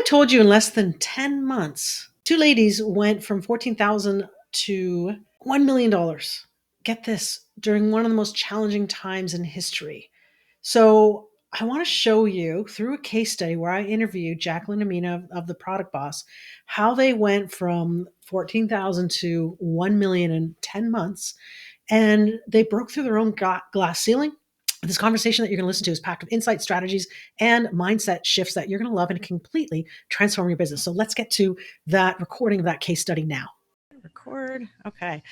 told you in less than 10 months, two ladies went from 14,000 to $1 million. Get this, during one of the most challenging times in history. So I want to show you through a case study where I interviewed Jacqueline and Minna of the Product Boss, how they went from 14,000 to 1 million in 10 months. And they broke through their own glass ceiling. This conversation that you're going to listen to is packed with insight, strategies, and mindset shifts that you're going to love and completely transform your business. So let's get to that recording of that case study now. Record. Okay.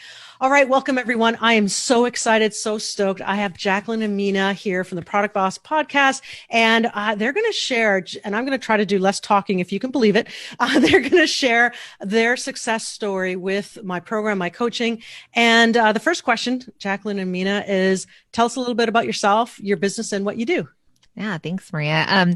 All right. Welcome, everyone. I am so excited, so stoked. I have Jacqueline and Minna here from the Product Boss podcast, and they're going to share, and I'm going to try to do less talking if you can believe it. They're going to share their success story with my program, my coaching. And the first question, Jacqueline and Minna, is tell us a little bit about yourself, your business, and what you do. Yeah, thanks, Maria.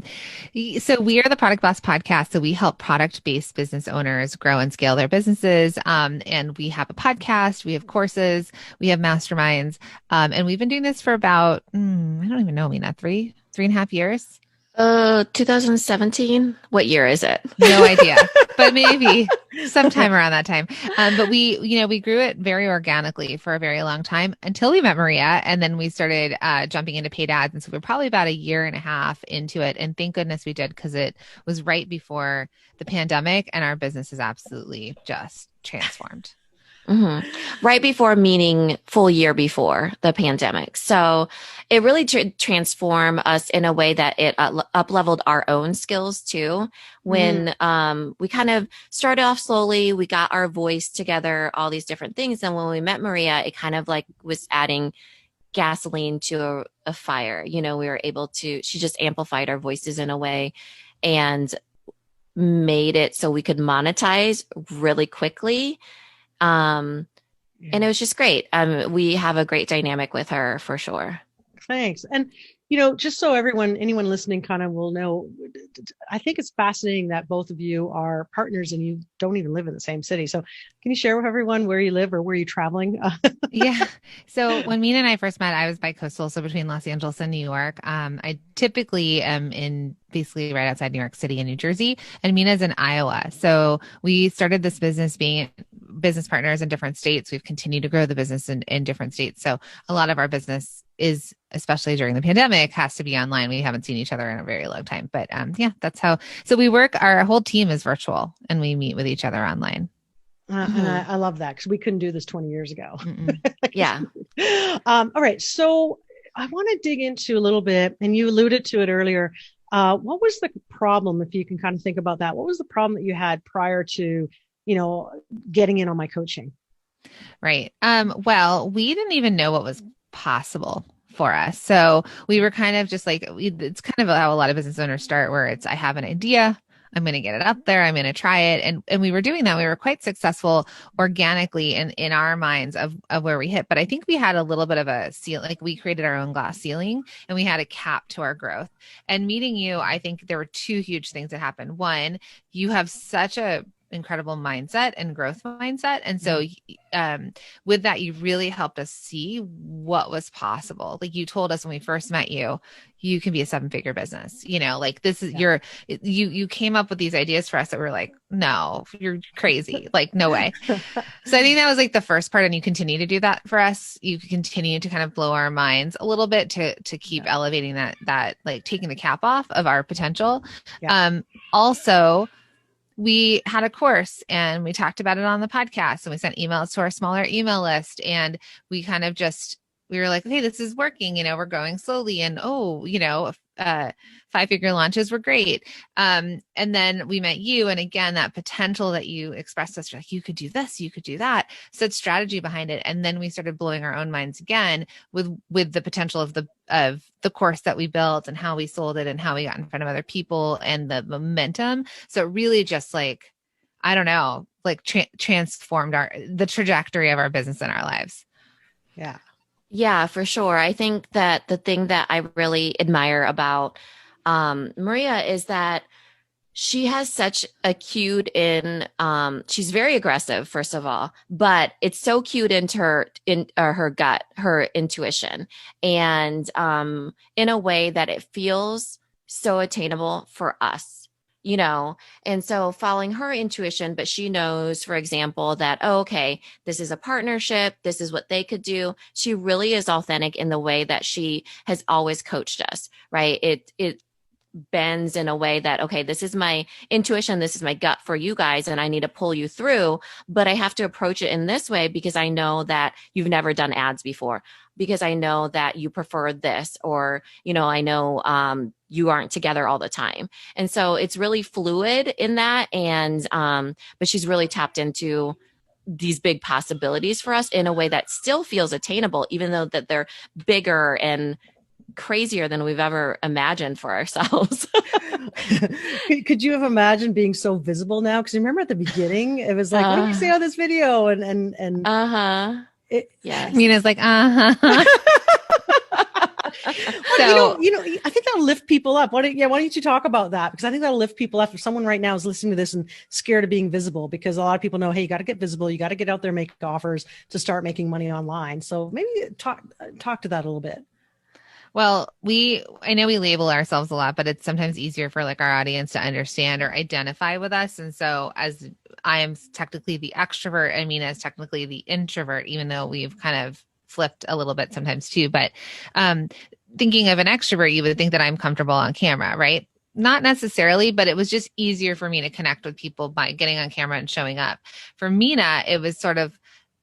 So we are the Product Boss podcast. So we help product-based business owners grow and scale their businesses. And we have a podcast, we have courses, we have masterminds. And we've been doing this for about, I don't even know, Mina, 3.5 years. 2017. What year is it? No idea, but maybe sometime around that time. But we grew it very organically for a very long time until we met Maria, and then we started jumping into paid ads. And so we're probably about 1.5 years into it. And thank goodness we did, because it was right before the pandemic, and our business is absolutely just transformed. Mm-hmm. Right before, meaning full year before the pandemic. So it really transformed us in a way that it up-leveled our own skills too. When we kind of started off slowly, we got our voice together, all these different things. And when we met Maria, it kind of like was adding gasoline to a fire. We were able to, she just amplified our voices in a way and made it so we could monetize really quickly. And it was just great. We have a great dynamic with her for sure. Thanks. And, just so anyone listening kind of will know, I think it's fascinating that both of you are partners and you don't even live in the same city. So can you share with everyone where you live or where you're traveling? Yeah. So when Mina and I first met, I was bi-coastal, so between Los Angeles and New York. I typically am in basically right outside New York City and New Jersey, and Mina's in Iowa. So we started this business being business partners in different states. We've continued to grow the business in different states. So a lot of our business is, especially during the pandemic, has to be online. We haven't seen each other in a very long time, but yeah, that's how. So we work, our whole team is virtual and we meet with each other online. And I love that, because we couldn't do this 20 years ago. Yeah. All right. So I want to dig into a little bit, and you alluded to it earlier. What was the problem, if you can kind of think about that? What was the problem that you had prior to, getting in on my coaching? Right. Well, we didn't even know what was possible for us. So we were kind of just like, it's kind of how a lot of business owners start, where it's, I have an idea, I'm going to get it up there, I'm going to try it. And we were doing that. We were quite successful organically in our minds of where we hit. But I think we had a little bit of a ceiling, like we created our own glass ceiling and we had a cap to our growth. And meeting you, I think there were two huge things that happened. One, you have such a incredible mindset and growth mindset. And so with that, you really helped us see what was possible. Like you told us when we first met you, you can be a 7-figure business, like this is you came up with these ideas for us that were like, no, you're crazy. Like, no way. So I think that was like the first part. And you continue to do that for us. You continue to kind of blow our minds a little bit to keep elevating that like taking the cap off of our potential. Yeah. Also, we had a course and we talked about it on the podcast, and we sent emails to our smaller email list, and we kind of we were like, okay, this is working, we're going slowly, and 5-figure launches were great. And then we met you. And again, that potential that you expressed us, like, you could do this, you could do that, said strategy behind it. And then we started blowing our own minds again with the potential of the course that we built and how we sold it and how we got in front of other people and the momentum. So it really just like, I don't know, like transformed the trajectory of our business and our lives. Yeah. Yeah, for sure. I think that the thing that I really admire about Maria is that she has such a cued in, she's very aggressive, first of all, but it's so cued into her gut, her intuition, and in a way that it feels so attainable for us. And so following her intuition, but she knows, for example, that, oh, okay, this is a partnership. This is what they could do. She really is authentic in the way that she has always coached us, right? It bends in a way that, okay, this is my intuition, this is my gut for you guys, and I need to pull you through, but I have to approach it in this way because I know that you've never done ads before, because I know that you prefer this, or, I know you aren't together all the time. And so it's really fluid in that. And, but she's really tapped into these big possibilities for us in a way that still feels attainable, even though that they're bigger and crazier than we've ever imagined for ourselves. Could you have imagined being so visible now? Because remember at the beginning, it was like, what do you say on this video? And Yes. Mina's like, uh-huh. So, I think that'll lift people up. Why don't you talk about that? Because I think that'll lift people up. If someone right now is listening to this and scared of being visible, because a lot of people know, hey, you got to get visible. You got to get out there, make offers to start making money online. So maybe talk to that a little bit. Well, I know we label ourselves a lot, but it's sometimes easier for like our audience to understand or identify with us. And so as I am technically the extrovert, I mean, as technically the introvert, even though we've kind of flipped a little bit sometimes too, but thinking of an extrovert, you would think that I'm comfortable on camera, right? Not necessarily, but it was just easier for me to connect with people by getting on camera and showing up. For Minna, it was sort of,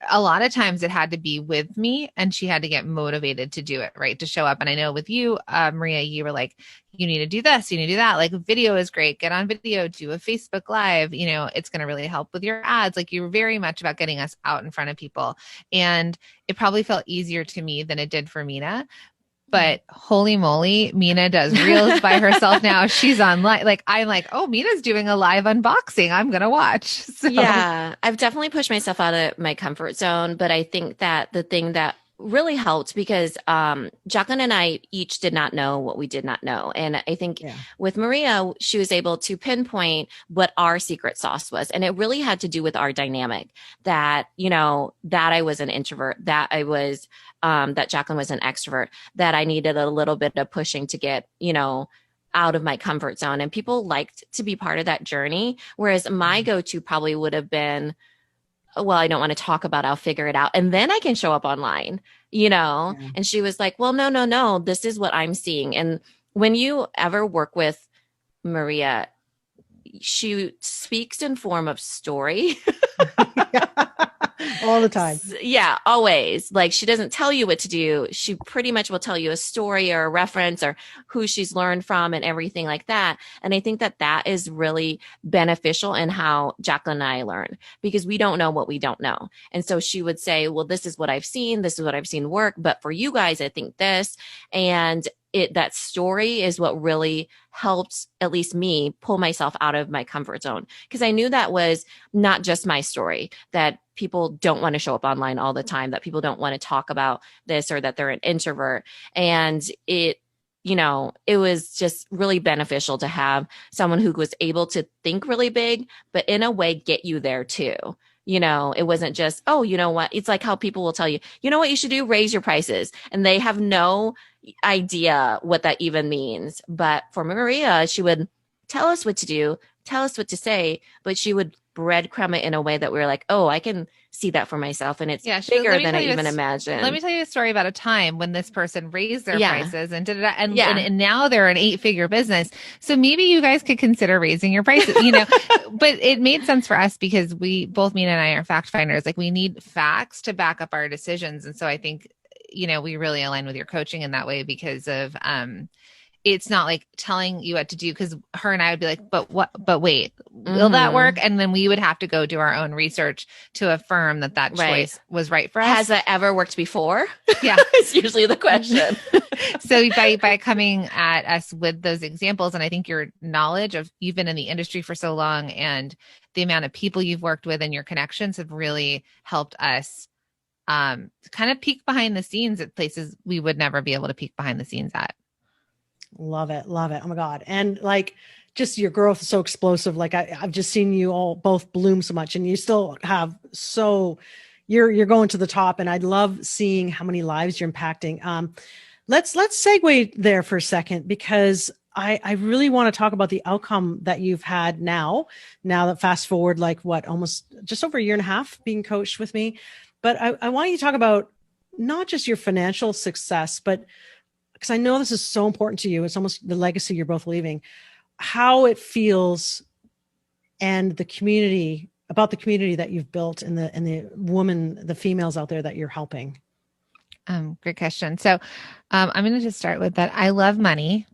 a lot of times it had to be with me and she had to get motivated to do it, right? To show up. And I know with you, Maria, you were like, you need to do this, you need to do that. Like video is great. Get on video, do a Facebook Live, it's going to really help with your ads. Like you were very much about getting us out in front of people. And it probably felt easier to me than it did for Minna. But holy moly, Minna does reels by herself now. She's online. Like, I'm like, oh, Mina's doing a live unboxing. I'm going to watch. So. Yeah, I've definitely pushed myself out of my comfort zone. But I think that the thing that really helped, because Jacqueline and I each did not know what we did not know. And I think with Maria, she was able to pinpoint what our secret sauce was. And it really had to do with our dynamic, that, that I was an introvert, that I was, that Jacqueline was an extrovert, that I needed a little bit of pushing to get, out of my comfort zone. And people liked to be part of that journey. Whereas my go-to probably would have been, well, I don't want to talk about, I'll figure it out. And then I can show up online, And she was like, well, no, this is what I'm seeing. And when you ever work with Maria, she speaks in form of story. All the time. Yeah, always. Like, she doesn't tell you what to do. She pretty much will tell you a story or a reference or who she's learned from and everything like that. And I think that that is really beneficial in how Jacqueline and I learn, because we don't know what we don't know. And so she would say, well, this is what I've seen. This is what I've seen work. But for you guys, I think this. And that story is what really helped, at least me, pull myself out of my comfort zone. Because I knew that was not just my story, that people don't want to show up online all the time, that people don't want to talk about this, or that they're an introvert. And it was just really beneficial to have someone who was able to think really big, but in a way get you there too. It wasn't just, oh, you know what? It's like how people will tell you, you know what you should do? Raise your prices. And they have no idea what that even means. But for Maria, she would tell us what to do, tell us what to say, but she would breadcrumb it in a way that we were like, oh, I can see that for myself. And it's bigger than I even imagined. Let me tell you a story about a time when this person raised their prices and did it. And now they're an 8-figure business. So maybe you guys could consider raising your prices, but it made sense for us because both Minna and I are fact finders. Like, we need facts to back up our decisions. And so I think, we really align with your coaching in that way because of, it's not like telling you what to do, because her and I would be like, but wait, will that work? And then we would have to go do our own research to affirm that choice was right for us. Has that ever worked before? Yeah. It's usually the question. So by coming at us with those examples, and I think your knowledge of, you've been in the industry for so long, and the amount of people you've worked with and your connections have really helped us kind of peek behind the scenes at places we would never be able to peek behind the scenes at. Love it. Love it. Oh my God. And like, just your growth is so explosive. Like I've just seen you all both bloom so much, and you still have you're going to the top. And I love seeing how many lives you're impacting. Let's segue there for a second, because I really want to talk about the outcome that you've had now that fast forward, like what, almost just over a year and a half being coached with me. But I want you to talk about not just your financial success, but because I know this is so important to you, it's almost the legacy you're both leaving, how it feels and the community, about the community that you've built and the females out there that you're helping. Great question. So I'm going to just start with that. I love money.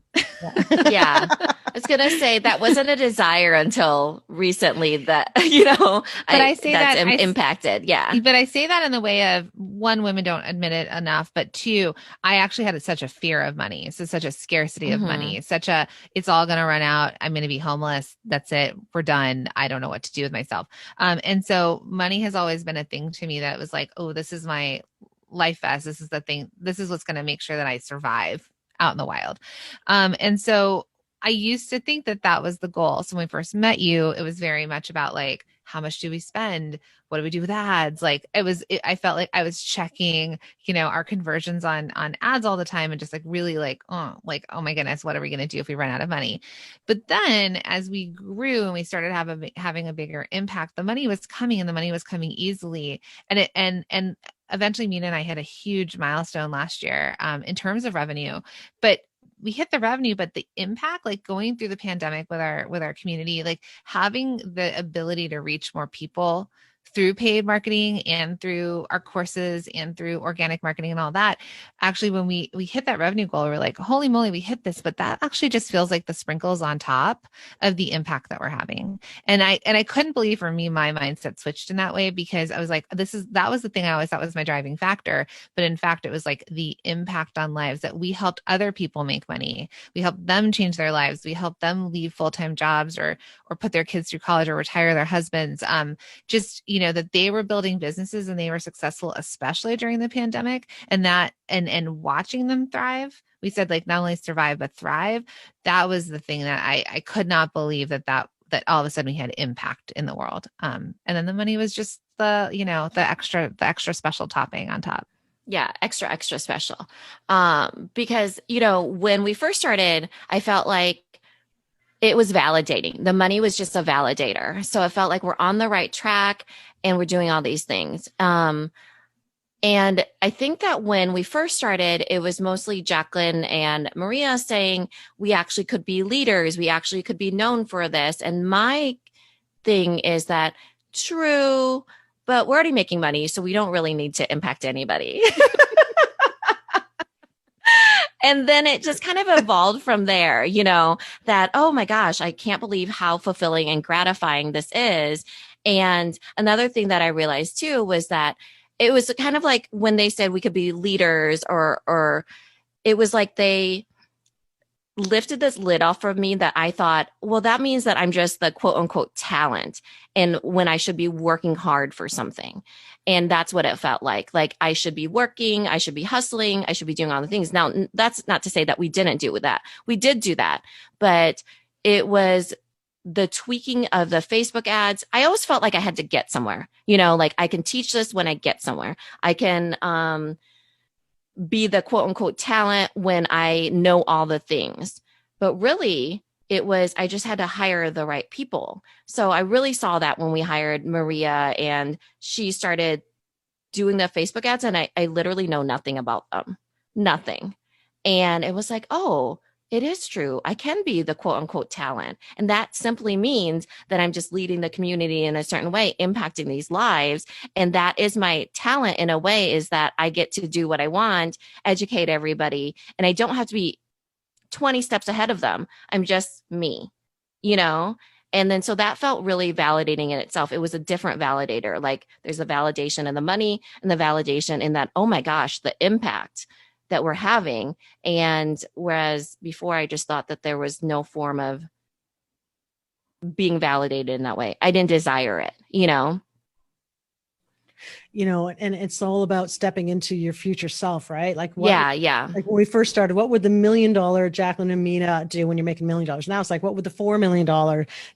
Yeah. I was going to say that wasn't a desire until recently that, you know, but I say that's that impacted. Yeah. But I say that in the way of, one, women don't admit it enough, but two, I actually had such a fear of money. So such a scarcity of money, it's all going to run out. I'm going to be homeless. That's it. We're done. I don't know what to do with myself. And so money has always been a thing to me that was like, oh, this is my life vest. This is the thing. This is what's going to make sure that I survive out in the wild. And so I used to think that that was the goal. So when we first met you, it was very much about like, how much do we spend? What do we do with ads? Like I felt like I was checking, our conversions on ads all the time and just like really like, oh my goodness, what are we going to do if we run out of money? But then as we grew and we started having a bigger impact, the money was coming and the money was coming easily. And eventually Minna and I hit a huge milestone last year in terms of revenue, but we hit the revenue, but the impact, like going through the pandemic with our community, like having the ability to reach more people through paid marketing and through our courses and through organic marketing and all that. Actually, when we hit that revenue goal, we're like, holy moly, we hit this, but that actually just feels like the sprinkles on top of the impact that we're having. And I couldn't believe, for me, my mindset switched in that way, because I was like, that was the thing I always thought was my driving factor. But in fact, it was like the impact on lives, that we helped other people make money. We helped them change their lives. We helped them leave full-time jobs or put their kids through college or retire their husbands. That they were building businesses and they were successful, especially during the pandemic, and watching them thrive. We said, like, not only survive, but thrive. That was the thing that I could not believe that all of a sudden we had impact in the world. And then the money was just the extra special topping on top. Yeah, extra special. Because, when we first started, I felt like it was validating. The money was just a validator. So it felt like we're on the right track and we're doing all these things. And I think that when we first started, it was mostly Jacqueline and Maria saying we actually could be leaders. We actually could be known for this. And my thing is that, true, but we're already making money, so we don't really need to impact anybody. And then it just kind of evolved from there, that, oh my gosh, I can't believe how fulfilling and gratifying this is. And another thing that I realized too was that it was kind of like when they said we could be leaders, or it was like they lifted this lid off of me, that I thought, well, that means that I'm just the quote unquote talent, and when I should be working hard for something. And that's what it felt like. Like I should be working, I should be hustling, I should be doing all the things. Now, that's not to say that we didn't do that. We did do that, but it was the tweaking of the Facebook ads. I always felt like I had to get somewhere, like I can teach this when I get somewhere. I can, be the quote unquote talent when I know all the things. But really, it was, I just had to hire the right people. So I really saw that when we hired Maria and she started doing the Facebook ads, and I literally know nothing about them, nothing. And it was like, oh, it is true. I can be the quote unquote talent. And that simply means that I'm just leading the community in a certain way, impacting these lives. And that is my talent in a way, is that I get to do what I want, educate everybody. And I don't have to be 20 steps ahead of them. I'm just me, And then so that felt really validating in itself. It was a different validator. Like there's a validation in the money and the validation in that, oh my gosh, the impact that we're having. And whereas before I just thought that there was no form of being validated in that way. I didn't desire it, and it's all about stepping into your future self, right? Like Yeah. like when we first started, what would the $1 million Jacqueline and Minna do when you're making $1 million? Now it's like, what would the $4 million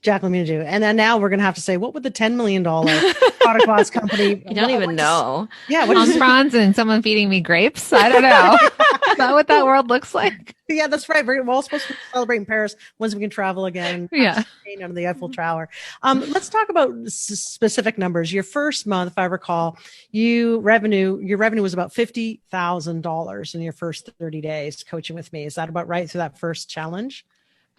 Jacqueline and Minna do? And then now we're going to have to say, what would the $10 million product boss company? You don't even know. Yeah. Palm fronds and someone feeding me grapes. I don't know. Is that what that world looks like? Yeah, that's right. We're all supposed to celebrate in Paris once we can travel again. Yeah. Under the Eiffel Tower. Let's talk about specific numbers. Your first month, if I recall, your revenue was about $50,000 in your first 30 days coaching with me. Is that about right? So that first challenge?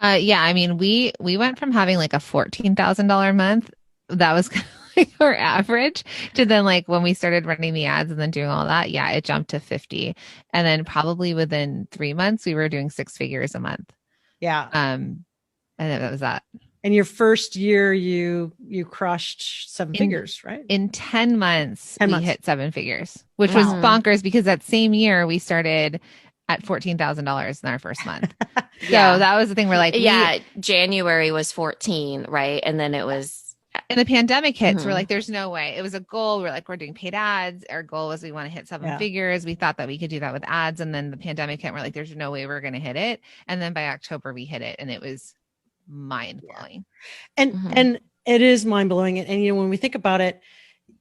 Yeah. I mean, we went from having like a $14,000 month. That was kind of like our average, to then like when we started running the ads and then doing all that. Yeah, it jumped to 50. And then probably within 3 months, we were doing 6 figures a month. Yeah. And then that was that. And your first year, you crushed seven figures, right? In 10 months, we hit 7 figures, which Wow. was bonkers because that same year we started at $14,000 in our first month. Yeah. So that was the thing. We're like, January was 14, right? And then it was. And the pandemic hits. We're like, there's no way. It was a goal. We're like, we're doing paid ads. Our goal was we want to hit 7 figures. We thought that we could do that with ads. And then the pandemic hit. We're like, there's no way we're going to hit it. And then by October, we hit it. And it was mind blowing. And it is mind blowing. And, when we think about it,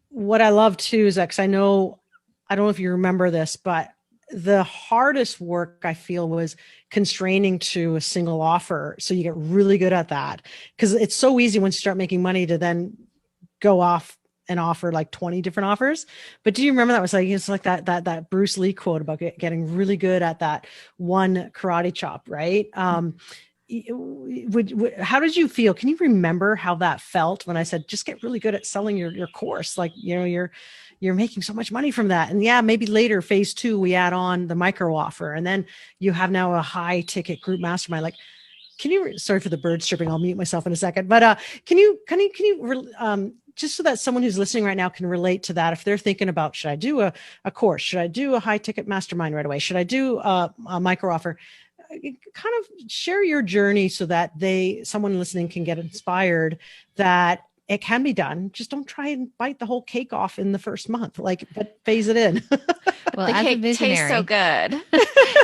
what I love too is that, cause I don't know if you remember this, but the hardest work I feel was constraining to a single offer. So you get really good at that, because it's so easy once you start making money to then go off and offer like 20 different offers. But do you remember that was like, it's like that Bruce Lee quote about getting really good at that one karate chop, right? How did you feel? Can you remember how that felt when I said, just get really good at selling your course? Like, you're making so much money from that. And maybe later, phase 2, we add on the micro offer. And then you have now a high ticket group mastermind. Like, sorry for the bird stripping. I'll mute myself in a second, but can you just so that someone who's listening right now can relate to that, if they're thinking about, should I do a course? Should I do a high ticket mastermind right away? Should I do a micro offer? Kind of share your journey so that someone listening can get inspired that it can be done. Just don't try and bite the whole cake off in the first month, but phase it in. Well, the cake tastes so good.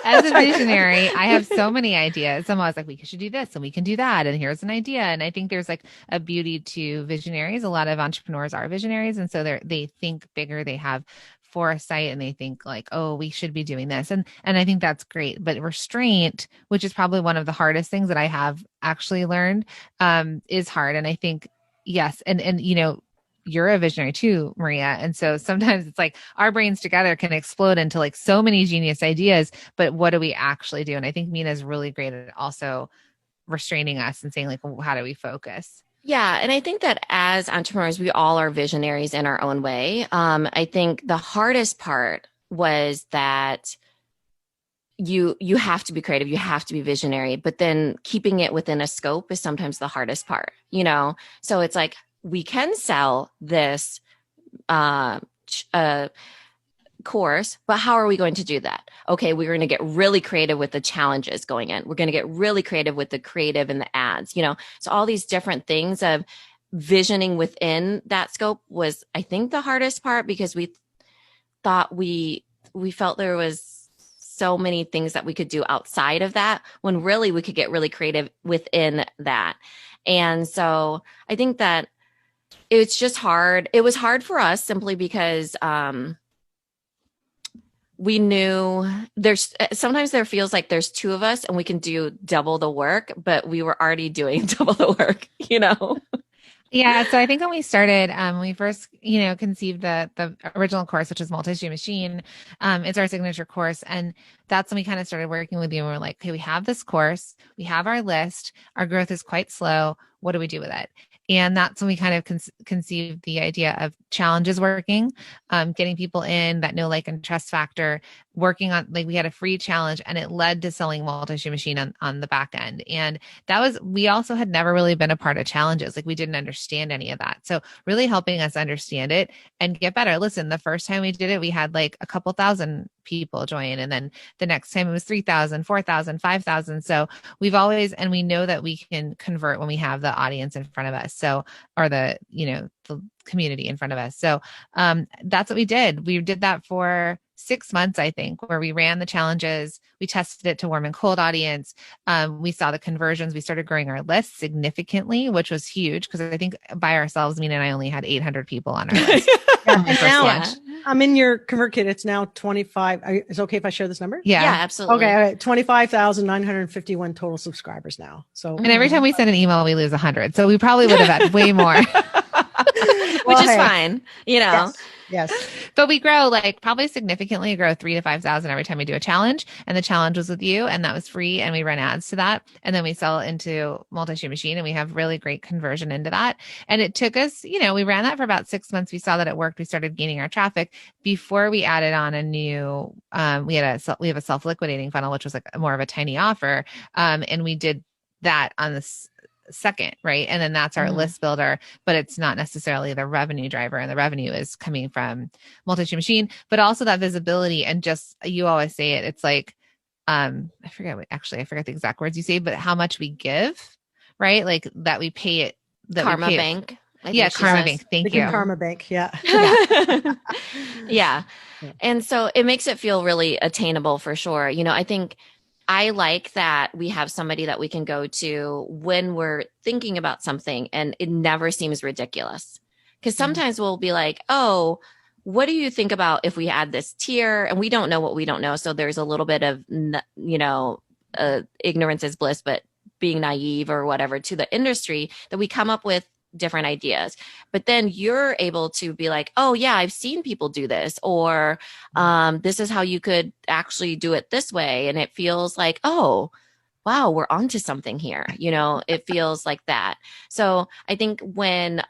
As a visionary, I have so many ideas. I'm always like, we should do this and we can do that. And here's an idea. And I think there's like a beauty to visionaries. A lot of entrepreneurs are visionaries. And so they think bigger. They have foresight and they think like, oh, we should be doing this. And I think that's great. But restraint, which is probably one of the hardest things that I have actually learned, is hard. And I think, yes. And you're a visionary too, Maria. And so sometimes it's like our brains together can explode into like so many genius ideas, but what do we actually do? And I think Minna's really great at also restraining us and saying like, well, how do we focus? Yeah. And I think that as entrepreneurs, we all are visionaries in our own way. I think the hardest part was that you have to be creative, you have to be visionary, but then keeping it within a scope is sometimes the hardest part, So it's like, we can sell this course, but how are we going to do that? Okay, we're going to get really creative with the challenges going in. We're going to get really creative with the creative and the ads, So all these different things of visioning within that scope was, I think, the hardest part, because we thought we felt there was so many things that we could do outside of that, when really we could get really creative within that. And so I think that it's just hard. It was hard for us simply because we knew sometimes there feels like there's 2 of us and we can do double the work, but we were already doing double the work, Yeah. So I think when we started, we first, conceived the original course, which is Multi-Stream Machine. It's our signature course. And that's when we kind of started working with you. And we're like, okay, we have this course, we have our list, our growth is quite slow. What do we do with it? And that's when we kind of conceived the idea of challenges working, getting people in that know, like, and trust factor, working on, like, we had a free challenge and it led to selling Multi-Stream Machine on the back end. And we also had never really been a part of challenges. Like, we didn't understand any of that. So really helping us understand it and get better. Listen, the first time we did it, we had like a couple thousand people join. And then the next time it was 3,000, 4,000, 5,000. So we've always, and we know that we can convert when we have the audience in front of us. So, or the community in front of us. So that's what we did. We did that for 6 months, I think, where we ran the challenges. We tested it to warm and cold audience. We saw the conversions. We started growing our list significantally, which was huge because I think by ourselves, Mina and I only had 800 people on our list. And now I'm in your ConvertKit. It's now 25. Is it okay if I share this number? Yeah, absolutely. Okay. 25,951 total subscribers now. So, and every time we send an email, we lose 100. So we probably would have had way more. Which is fine, you know. Yes. But we grow like probably significantly grow 3,000 to 5,000 every time we do a challenge. And the challenge was with you and that was free. And we run ads to that. And then we sell into Multi-Stream Machine and we have really great conversion into that. And it took us, you know, we ran that for about 6 months. We saw that it worked. We started gaining our traffic before we added on a new, we have a self-liquidating funnel, which was like more of a tiny offer. And we did that on this second, right? And then that's our list builder, but it's not necessarily the revenue driver. And the revenue is coming from Multi-Stream Machine, but also that visibility. And just, you always say it, it's like, I forget the exact words you say, but how much we give, right? Like that we pay it. Karma Bank. Karma Bank. Thank you. Karma Bank. Yeah. Yeah. And so it makes it feel really attainable for sure. You know, I think I like that we have somebody that we can go to when we're thinking about something and it never seems ridiculous. Because sometimes we'll be like, oh, what do you think about if we add this tier? And we don't know what we don't know. So there's a little bit of, you know, ignorance is bliss, but being naive or whatever to the industry that we come up with different ideas. But then you're able to be like, oh yeah, I've seen people do this, or this is how you could actually do it this way. And it feels like, oh, wow, we're onto something here. You know, it feels like that. So I think when,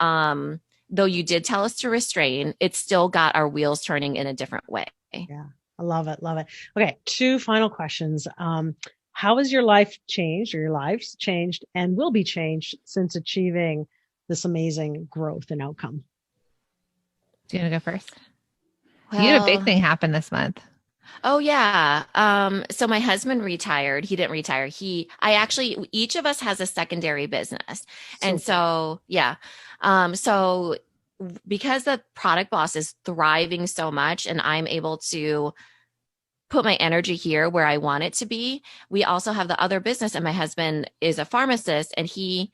though you did tell us to restrain, it still got our wheels turning in a different way. Yeah. I love it. Love it. Okay. 2 final questions. How has your life changed, or your lives changed and will be changed since achieving this amazing growth and outcome? Do you want to go first? Well, you had a big thing happen this month. Oh yeah. So my husband retired. He didn't retire. Each of us has a secondary business. And so, yeah. So because the Product Boss is thriving so much and I'm able to put my energy here where I want it to be, we also have the other business, and my husband is a pharmacist and he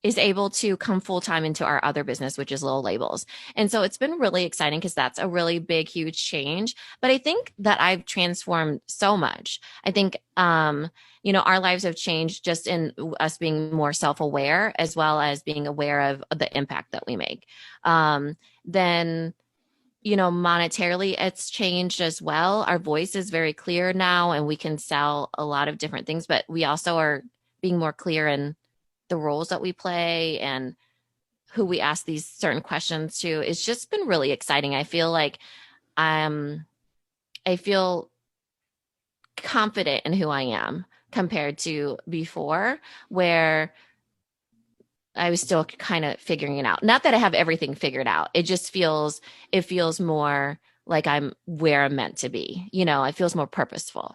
is able to come full time into our other business, which is Little Labels. And so it's been really exciting because that's a really big, huge change. But I think that I've transformed so much. I think, you know, our lives have changed just in us being more self-aware, as well as being aware of the impact that we make. Then, you know, monetarily, it's changed as well. Our voice is very clear now and we can sell a lot of different things, but we also are being more clear in the roles that we play and who we ask these certain questions to. It's just been really exciting. I feel like I feel confident in who I am compared to before, where I was still kind of figuring it out. Not that I have everything figured out. It feels more like I'm where I'm meant to be. You know, it feels more purposeful.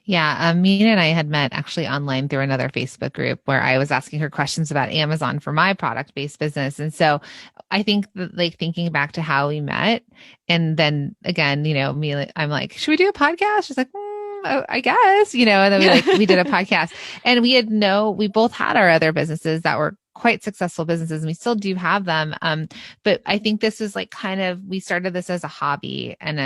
Yeah. Mina and I had met actually online through another Facebook group where I was asking her questions about Amazon for my product-based business. And so I think that, like, thinking back to how we met, and then again, you know, I'm like, should we do a podcast? She's like, I guess, you know, and then we did a podcast, and we both had our other businesses that were quite successful businesses, and we still do have them. But I think this is like we started this as a hobby and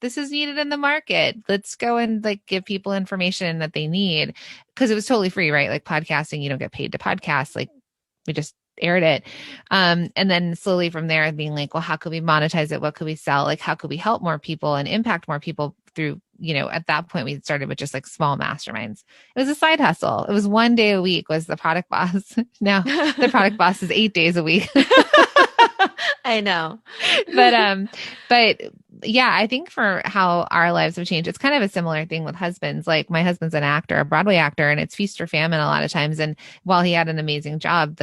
this is needed in the market. Let's go and like give people information that they need, because it was totally free, right? Like podcasting, you don't get paid to podcast. Like we just aired it. And then slowly from there being like, well, how could we monetize it? What could we sell? Like, how could we help more people and impact more people through, you know, at that point we started with just like small masterminds. It was a side hustle. It was 1 day a week was the Product Boss. Now the Product Boss is 8 days a week. I know. But yeah, I think for how our lives have changed, it's kind of a similar thing with husbands. Like my husband's an actor, a Broadway actor, and it's feast or famine a lot of times. And while he had an amazing job,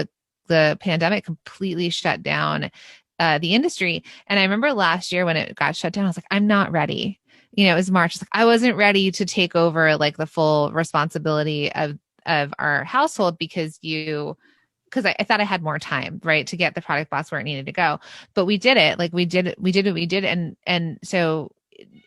the pandemic completely shut down the industry. And I remember last year when it got shut down, I was like, I'm not ready. You know, it was March. It's like, I wasn't ready to take over like the full responsibility of our household, because you because I thought I had more time, right, to get the product boss where it needed to go. But we did it. Like we did what we did. And so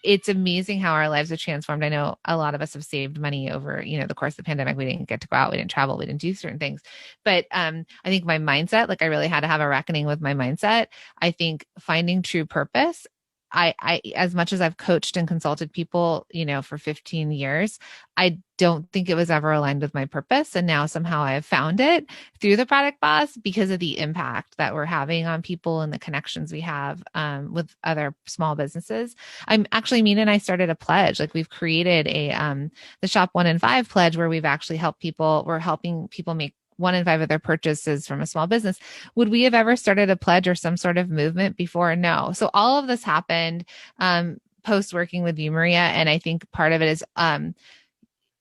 it's amazing how our lives have transformed. I know a lot of us have saved money over, the course of the pandemic. We didn't get to go out, we didn't travel, we didn't do certain things. But I think my mindset, like I really had to have a reckoning with my mindset. I think finding true purpose. I as much as I've coached and consulted people, for 15 years, I don't think it was ever aligned with my purpose. And now somehow I have found it through the product boss because of the impact that we're having on people and the connections we have with other small businesses. Minna and I started a pledge. Like we've created the Shop 1 in 5 pledge where we've actually we're helping people make 1 in 5 of their purchases from a small business. Would we have ever started a pledge or some sort of movement before? No. So all of this happened post working with you, Maria. And I think part of it is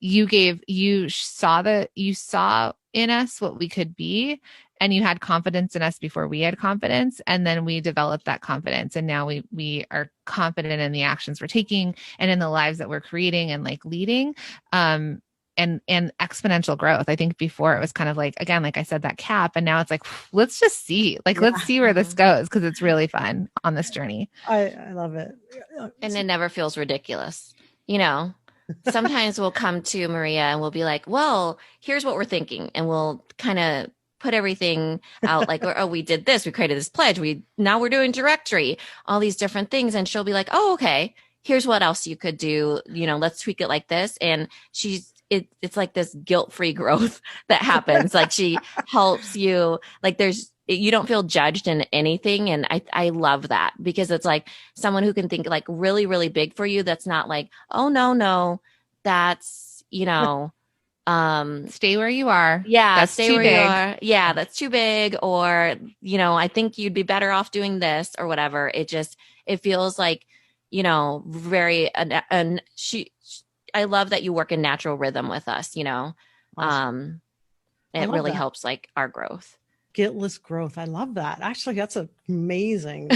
you saw in us what we could be, and you had confidence in us before we had confidence. And then we developed that confidence. And now we are confident in the actions we're taking and in the lives that we're creating and like leading. And exponential growth. I think before it was kind of like, again, like I said, that cap. And now it's like, let's just see, let's see where this goes. Because it's really fun on this journey. I love it. And it never feels ridiculous. Sometimes we'll come to Maria and we'll be like, well, here's what we're thinking. And we'll kind of put everything out like, oh, we did this. We created this pledge. Now we're doing directory, all these different things. And she'll be like, oh, okay, here's what else you could do. Let's tweak it like this. And it's like this guilt-free growth that happens. Like she helps you, like you don't feel judged in anything. And I love that because it's like someone who can think like really, really big for you. That's not like, oh, no, that's, stay where you are. Yeah. That's stay too where big. you are. Yeah. That's too big. Or, I think you'd be better off doing this or whatever. It feels like, very, and I love that you work in natural rhythm with us, Awesome. It really helps like our growth. Guiltless growth. I love that. Actually, that's an amazing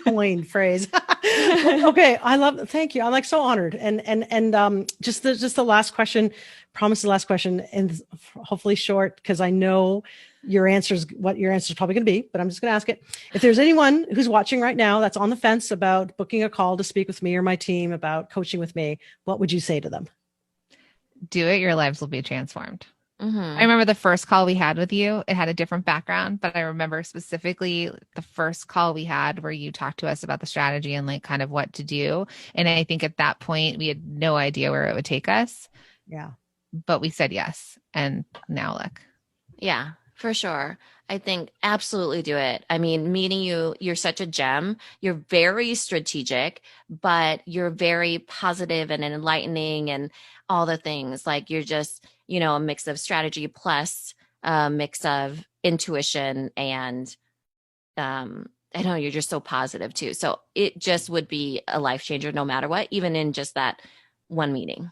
coined phrase. Okay. Thank you. I'm like so honored. And just the last question, promise the last question, and hopefully short, because I know what your answer is probably going to be, but I'm just going to ask it. If there's anyone who's watching right now that's on the fence about booking a call to speak with me or my team about coaching with me, what would you say to them? Do it. Your lives will be transformed. Mm-hmm. I remember the first call we had with you. It had a different background, but I remember specifically the first call we had where you talked to us about the strategy and like kind of what to do. And I think at that point we had no idea where it would take us. Yeah. But we said yes. And now look. Yeah. For sure. I think absolutely do it. I mean, meeting you're such a gem. You're very strategic, but you're very positive and enlightening and all the things. Like you're just, a mix of strategy plus a mix of intuition. And I know you're just so positive too. So it just would be a life changer no matter what, even in just that one meeting.